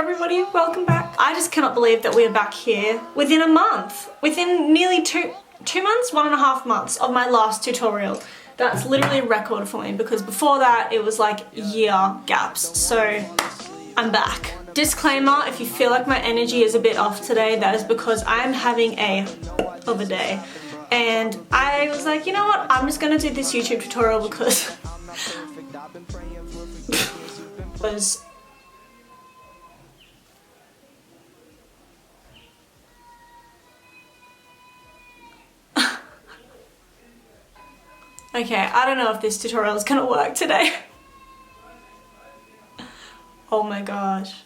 everybody, welcome back. I just cannot believe that we are back here within a month. Within nearly two months, 1.5 months of my last tutorial. That's literally a record for me because before that it was like year gaps. So I'm back. Disclaimer, if you feel like my energy is a bit off today, that is because I'm having a day. And I was like, you know what, I'm just gonna do this YouTube tutorial because okay, I don't know if this tutorial is gonna work today. Oh my gosh.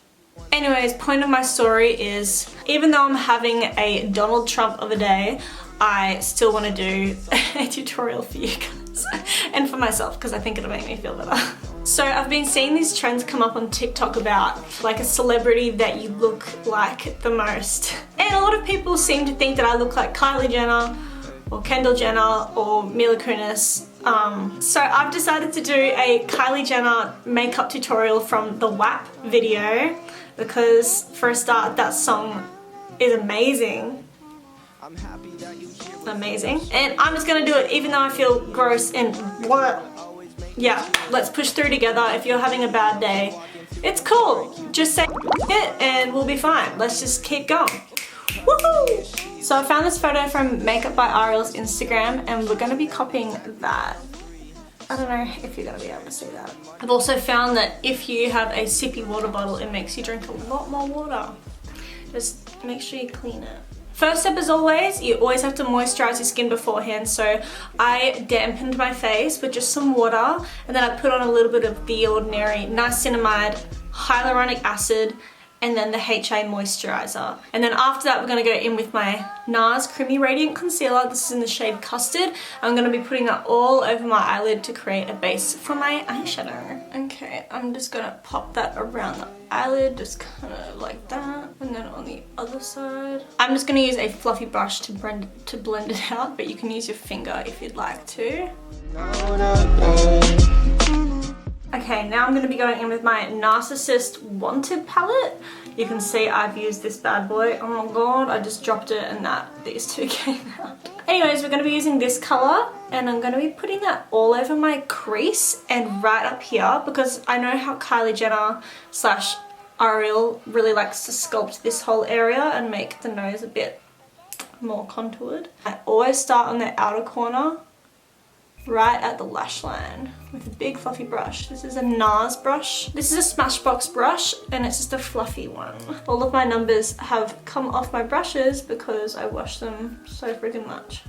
Anyways, point of my story is, even though I'm having a Donald Trump of a day, I still want to do a tutorial for you guys and for myself because I think it'll make me feel better. So I've been seeing these trends come up on TikTok about like a celebrity that you look like the most. And a lot of people seem to think that I look like Kylie Jenner or Kendall Jenner or Mila Kunis. So I've decided to do a Kylie Jenner makeup tutorial from the WAP video because for a start that song is amazing. Amazing. And I'm just gonna do it even though I feel gross and what? Yeah, let's push through together. If you're having a bad day, it's cool. Just say it and we'll be fine. Let's just keep going. Woohoo! So I found this photo from Makeup by Ariel's Instagram and we're gonna be copying that. I don't know if you're gonna be able to see that. I've also found that if you have a sippy water bottle, it makes you drink a lot more water. Just make sure you clean it. First step, as always, you always have to moisturize your skin beforehand. So I dampened my face with just some water and then I put on a little bit of The Ordinary niacinamide, hyaluronic acid, and then the HA moisturizer. And then after that, we're gonna go in with my NARS Creamy Radiant Concealer. This is in the shade Custard. I'm gonna be putting that all over my eyelid to create a base for my eyeshadow. Okay, I'm just gonna pop that around the eyelid, just kind of like that. And then on the other side. I'm just gonna use a fluffy brush to blend it out, but you can use your finger if you'd like to. Okay, now I'm going to be going in with my Narcissist Wanted palette. You can see I've used this bad boy. Oh my god, I just dropped it and these two came out. Anyways, we're going to be using this colour and I'm going to be putting that all over my crease and right up here because I know how Kylie Jenner / Ariel really likes to sculpt this whole area and make the nose a bit more contoured. I always start on the outer corner, right at the lash line with a big fluffy brush. This is a NARS brush. This is a Smashbox brush and it's just a fluffy one. All of my numbers have come off my brushes because I wash them so freaking much.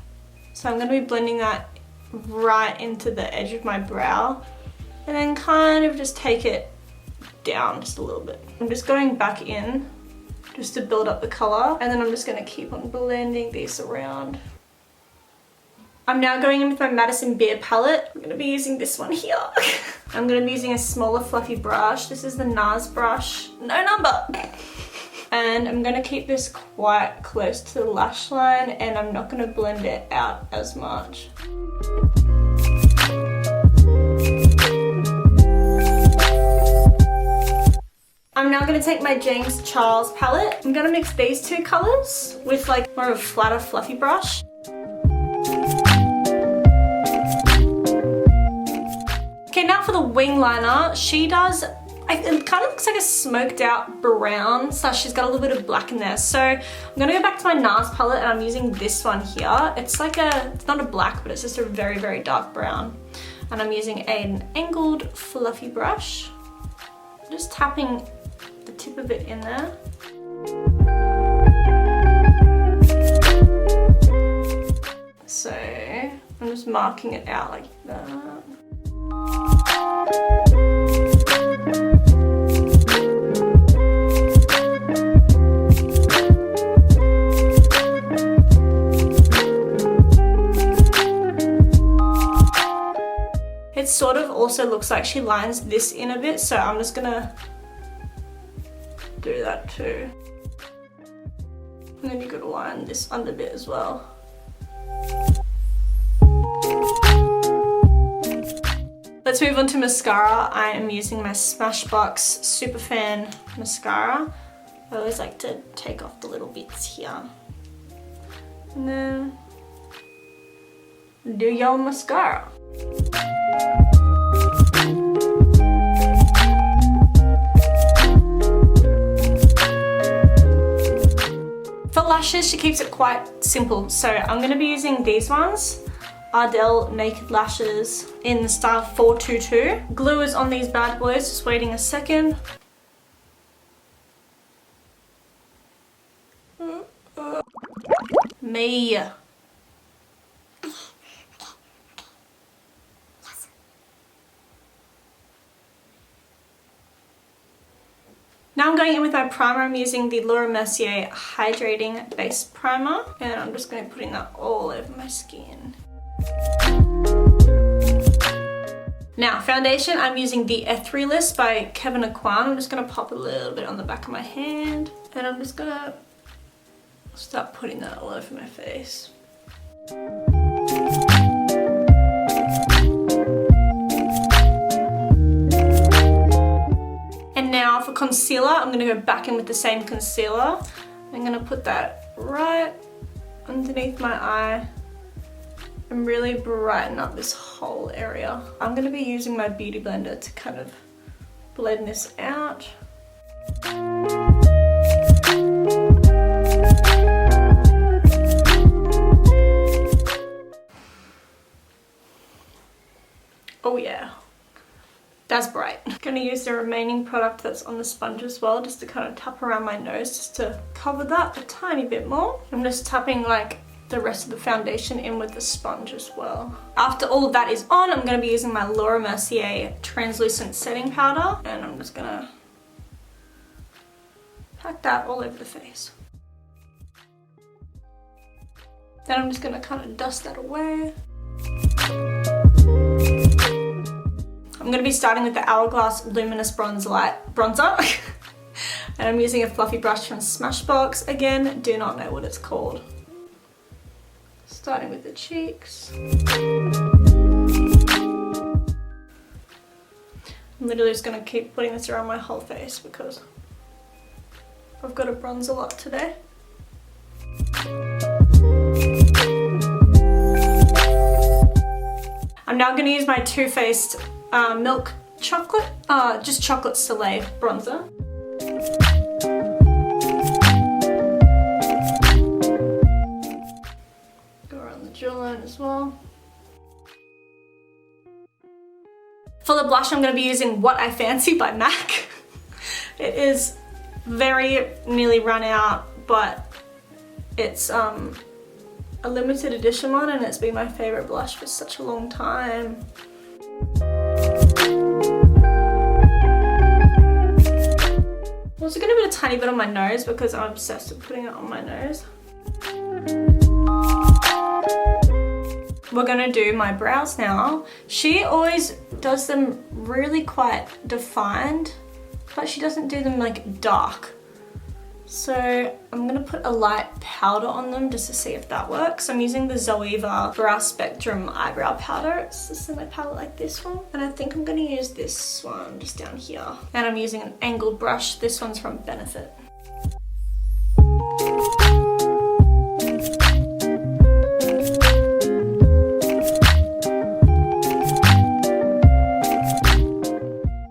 So I'm going to be blending that right into the edge of my brow and then kind of just take it down just a little bit. I'm just going back in just to build up the colour and then I'm just going to keep on blending these around. I'm now going in with my Madison Beer palette. I'm going to be using this one here. I'm going to be using a smaller fluffy brush. This is the NARS brush. No number! And I'm going to keep this quite close to the lash line and I'm not going to blend it out as much. I'm now going to take my James Charles palette. I'm going to mix these two colours with like more of a flatter fluffy brush. Okay, now for the wing liner, she does, it kind of looks like a smoked out brown, so she's got a little bit of black in there. So I'm gonna go back to my NARS palette and I'm using this one here. It's like it's not a black, but it's just a very, very dark brown. And I'm using an angled fluffy brush. Just tapping the tip of it in there. So I'm just marking it out like that. It sort of also looks like she lines this in a bit, so I'm just gonna do that too. And then you gotta line this under bit as well. Let's move on to mascara. I am using my Smashbox Superfan mascara. I always like to take off the little bits here. And then do your mascara. For lashes, she keeps it quite simple. So I'm going to be using these ones. Ariel Naked Lashes in the style 422. Glue is on these bad boys, just waiting a second. Me. Now I'm going in with my primer. I'm using the Laura Mercier Hydrating Base Primer, and I'm just going to be putting that all over my skin. Now, foundation, I'm using the Etherealist by Kevin Aquan. I'm just going to pop a little bit on the back of my hand, and I'm just going to start putting that all over my face. And now for concealer, I'm going to go back in with the same concealer. I'm going to put that right underneath my eye and really brighten up this whole area. I'm going to be using my beauty blender to kind of blend this out. Oh yeah, that's bright. I'm going to use the remaining product that's on the sponge as well, just to kind of tap around my nose just to cover that a tiny bit more. I'm just tapping like the rest of the foundation in with the sponge as well. After all of that is on, I'm going to be using my Laura Mercier translucent setting powder, and I'm just going to pack that all over the face. Then I'm just going to kind of dust that away. I'm going to be starting with the Hourglass Luminous Bronzer. And I'm using a fluffy brush from Smashbox. Again, do not know what it's called. Starting with the cheeks. I'm literally just going to keep putting this around my whole face because I've got to bronze a lot today. I'm now going to use my Too Faced Milk Chocolate, just Chocolate Soleil bronzer. Go around the jawline as well. For the blush, I'm going to be using What I Fancy by MAC. It is very nearly run out, but it's a limited edition one, and it's been my favourite blush for such a long time. I'm also going to put a tiny bit on my nose because I'm obsessed with putting it on my nose. We're going to do my brows now. She always does them really quite defined, but she doesn't do them like dark. So I'm going to put a light powder on them just to see if that works. I'm using the Zoeva Brow Spectrum Eyebrow Powder. It's just in a palette like this one. And I think I'm going to use this one just down here. And I'm using an angled brush. This one's from Benefit.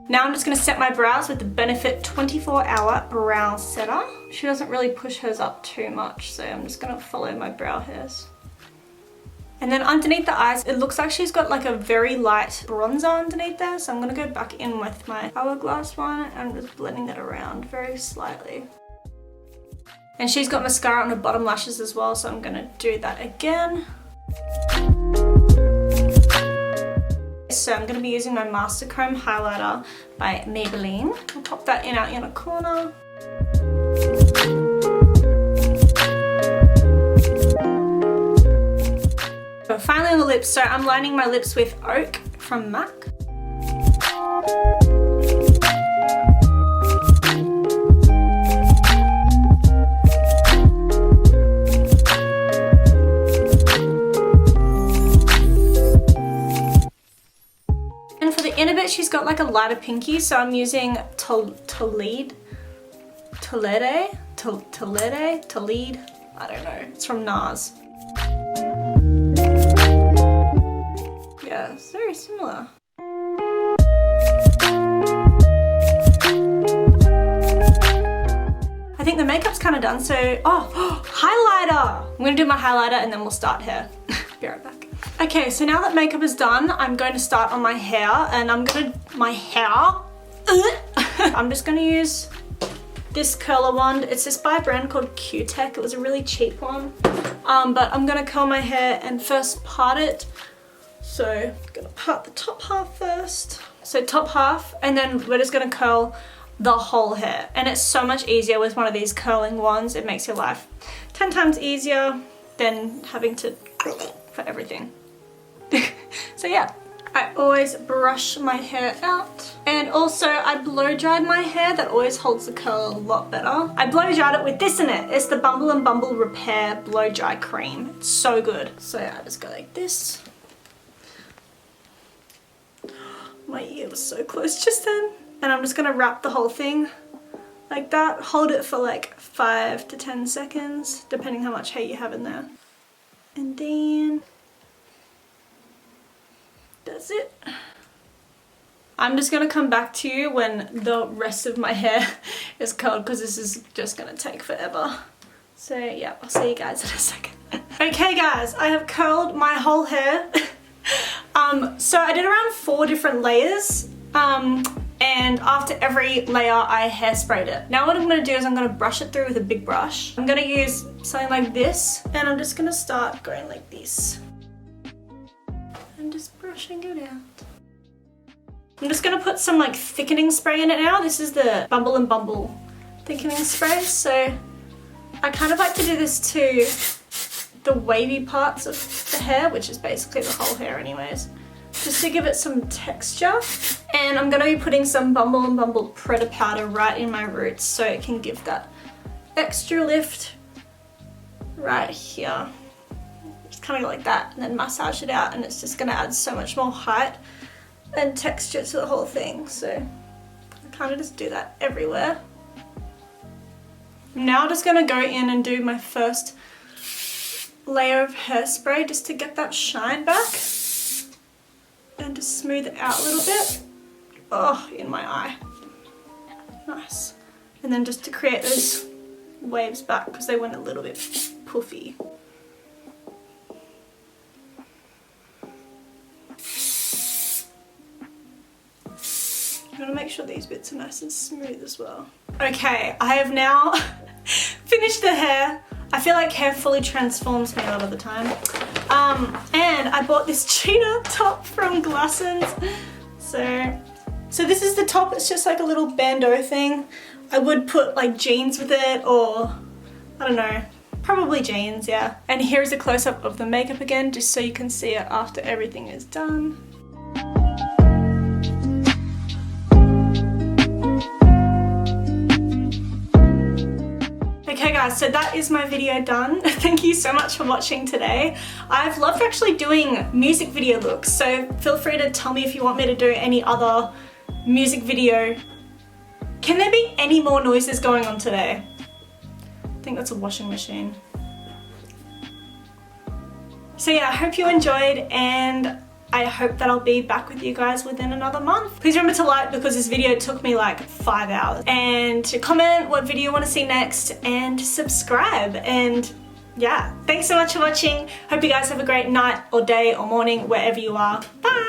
Now I'm just going to set my brows with the Benefit 24-Hour Brow Setter. She doesn't really push hers up too much, so I'm just going to follow my brow hairs. And then underneath the eyes, it looks like she's got like a very light bronzer underneath there, so I'm going to go back in with my Hourglass one and I'm just blending that around very slightly. And she's got mascara on her bottom lashes as well, so I'm going to do that again. So I'm going to be using my Master Chrome Highlighter by Maybelline. I'll pop that in our inner corner. So finally on the lips, so I'm lining my lips with Oak from MAC. she's got like a lighter pinky, so I'm using Talide, I don't know. It's from NARS. Yeah, it's very similar. I think the makeup's kind of done, so, highlighter! I'm gonna do my highlighter and then we'll start hair. Be right back. Okay, so now that makeup is done, I'm going to start on my hair, and I'm just gonna use this curler wand. It's just by a brand called Q-Tech. It was a really cheap one. But I'm gonna curl my hair and first part it. So I'm gonna part the top half first. So top half, and then we're just gonna curl the whole hair. And it's so much easier with one of these curling wands. It makes your life 10 times easier than having to for everything. So yeah, I always brush my hair out. And also I blow dried my hair. That always holds the curl a lot better. I blow dried it with this in it. It's the Bumble and Bumble Repair Blow Dry Cream. It's so good. So I just go like this. My ear was so close just then. And I'm just gonna wrap the whole thing like that. Hold it for like 5 to 10 seconds, depending how much hair you have in there. And then that's it. I'm just gonna come back to you when the rest of my hair is curled, because this is just gonna take forever. So yeah, I'll see you guys in a second. Okay guys, I have curled my whole hair. So I did around 4 different layers. And after every layer I hairsprayed it. Now what I'm going to do is I'm going to brush it through with a big brush. I'm going to use something like this, and I'm just going to start going like this. And just brushing it out. I'm just going to put some like thickening spray in it now. This is the Bumble and Bumble thickening spray. So I kind of like to do this to the wavy parts of the hair, which is basically the whole hair anyways, just to give it some texture. And I'm going to be putting some Bumble and Bumble Predator powder right in my roots, so it can give that extra lift right here. Just kind of like that, and then massage it out, and it's just going to add so much more height and texture to the whole thing. So I kind of just do that everywhere. I'm now just going to go in and do my first layer of hairspray just to get that shine back. And to smooth it out a little bit. Oh, in my eye. Nice. And then just to create those waves back, because they went a little bit puffy. I'm gonna make sure these bits are nice and smooth as well. Okay, I have now finished the hair. I feel like hair fully transforms me a lot of the time. And I bought this cheetah top from Glassons. So this is the top. It's just like a little bandeau thing. I would put like jeans with it, or I don't know, probably jeans, yeah. And here's a close-up of the makeup again, just so you can see it after everything is done. Okay guys, so that is my video done. Thank you so much for watching today. I've loved actually doing music video looks, so feel free to tell me if you want me to do any other music video. Can there be any more noises going on today? I think that's a washing machine. So yeah, I hope you enjoyed, and I hope that I'll be back with you guys within another month. Please remember to like, because this video took me like 5 hours, and to comment what video you want to see next, and to subscribe. And yeah, thanks so much for watching. Hope you guys have a great night or day or morning wherever you are. Bye!